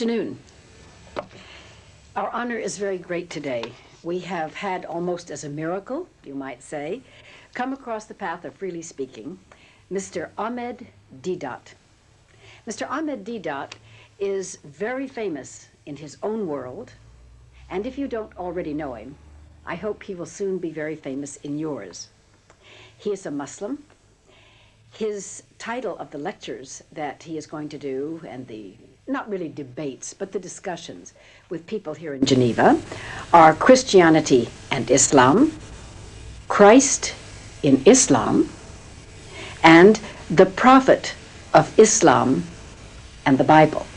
afternoon. Our honor is very great today. We have had, almost as a miracle, you might say, come across the path of freely speaking, Mr. Ahmad Deedat. Mr. Ahmad Deedat is very famous in his own world, and if you don't already know him, I hope he will soon be very famous in yours. He is a Muslim. His title of the lectures that he is going to do, and the, not really debates, but the discussions with people here in Geneva, are Christianity and Islam, Christ in Islam, and the Prophet of Islam and the Bible.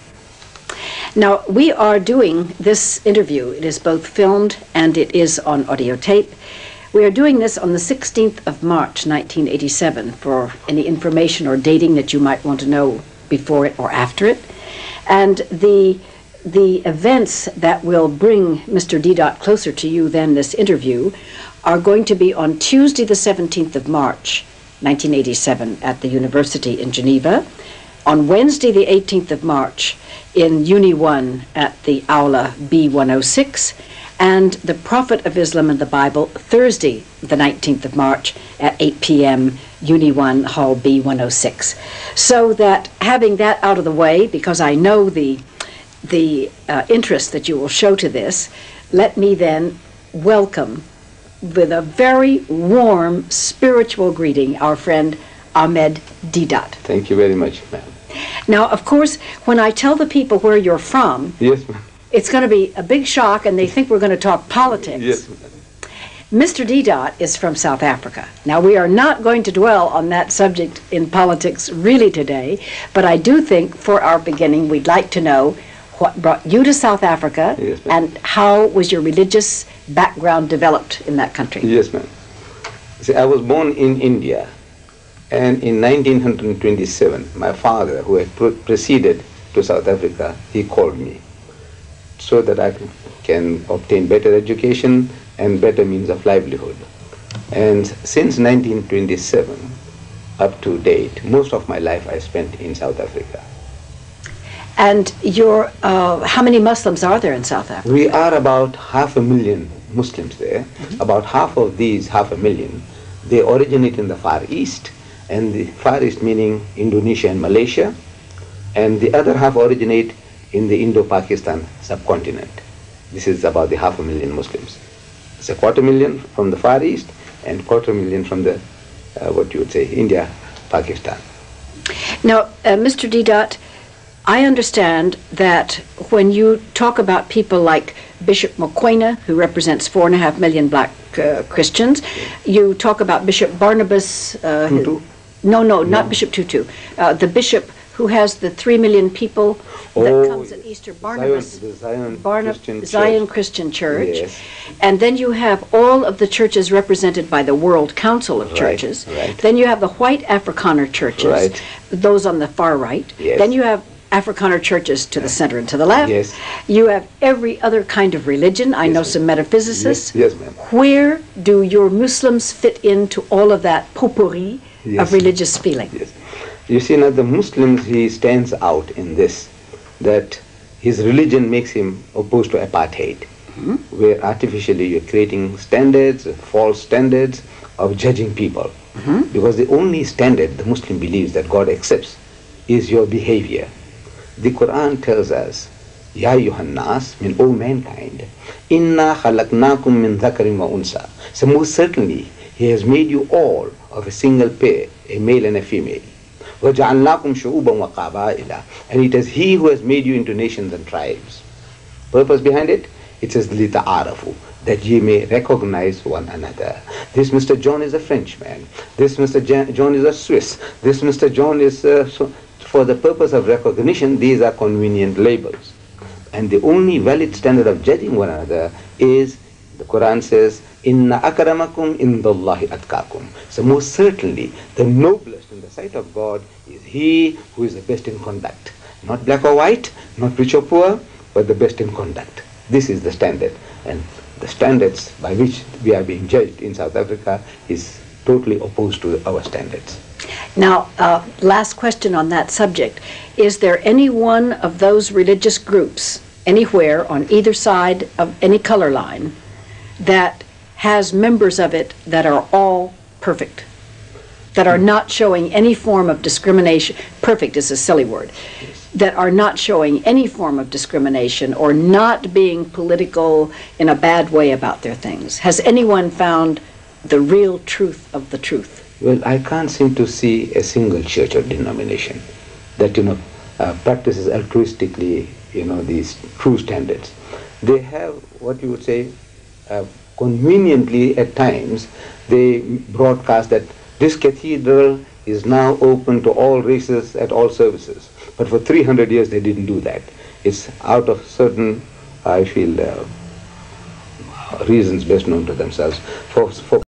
Now, we are doing this interview. It is both filmed and it is on audio tape. We are doing this on the 16th of March, 1987, for any information or dating that you might want to know before it or after it. And the events that will bring Mr. Deedat closer to you than this interview are going to be on Tuesday, the 17th of March, 1987, at the University in Geneva, on Wednesday, the 18th of March, in Uni 1 at the Aula B106, and the Prophet of Islam and the Bible, Thursday, the 19th of March at 8 p.m., Uni 1, Hall B106. So that, having that out of the way, because I know the interest that you will show to this, let me then welcome, with a very warm spiritual greeting, our friend Ahmad Deedat. Thank you very much, ma'am. Now, of course, when I tell the people where you're from, yes, ma'am, it's going to be a big shock, and they think we're going to talk politics. yes, ma'am. Mr. Deedat is from South Africa. Now, we are not going to dwell on that subject in politics really today, but I do think for our beginning we'd like to know what brought you to South Africa, yes, ma'am, and how was your religious background developed in that country? Yes, ma'am. See, I was born in India, and in 1927, my father, who had proceeded to South Africa, he called me so that I can obtain better education and better means of livelihood. And since 1927 up to date, most of my life I spent in South Africa. And your, how many Muslims are there in South Africa? We are about 500,000 Muslims there. Mm-hmm. About half of these 500,000, they originate in the Far East, and the Far East meaning Indonesia and Malaysia, and the other half originate in the Indo-Pakistan subcontinent. This is about the 500,000 Muslims. It's 250,000 from the Far East and 250,000 from the, what you would say, India, Pakistan. Now, Mr. Deedat, I understand that when you talk about people like Bishop Mokoena, who represents 4.5 million black Christians, you talk about Bishop Barnabas... Tutu? No, not Bishop Tutu. The bishop who has the 3 million people that comes at Easter, Barnabas, Zion Christian Church. Yes. And then you have all of the churches represented by the World Council of Churches. Right. Then you have the white Afrikaner churches, right, those on the far right. Yes. Then you have Afrikaner churches to the center and to the left. Yes. You have every other kind of religion. I know some metaphysicists. Yes, ma'am. Where do your Muslims fit into all of that potpourri of religious feeling? Yes. You see, now the Muslims, he stands out in this, that his religion makes him opposed to apartheid, mm-hmm, where artificially you're creating standards, false standards of judging people. Mm-hmm. Because the only standard the Muslim believes that God accepts is your behavior. The Quran tells us, Ya ayyuhan nas, mean, O mankind, inna khalaqnakum min dhakarin wa unsa. So most certainly, He has made you all of a single pair, a male and a female. وَجَعَلْنَاكُمْ شُعُوبًا وَقَبَائِلًا. And it is He who has made you into nations and tribes. Purpose behind it? It says, لِتَعَارَفُوا, that ye may recognize one another. This Mr. John is a Frenchman. This Mr. John is a Swiss. This Mr. John is... for the purpose of recognition, these are convenient labels. And the only valid standard of judging one another is, the Quran says, Inna akramakum indallahi atqakum. So most certainly, the noblest in the sight of God is he who is the best in conduct. Not black or white, not rich or poor, but the best in conduct. This is the standard. And the standards by which we are being judged in South Africa is totally opposed to our standards. Now, last question on that subject. Is there any one of those religious groups anywhere on either side of any color line that has members of it that are all perfect, that are not showing any form of discrimination? Perfect is a silly word. That are not showing any form of discrimination or not being political in a bad way about their things? Has anyone found the real truth of the truth? Well, I can't seem to see a single church or denomination that, practices altruistically, these true standards. They have what you would say, conveniently at times, they broadcast that this cathedral is now open to all races at all services. But for 300 years they didn't do that. It's out of certain, I feel, reasons best known to themselves. For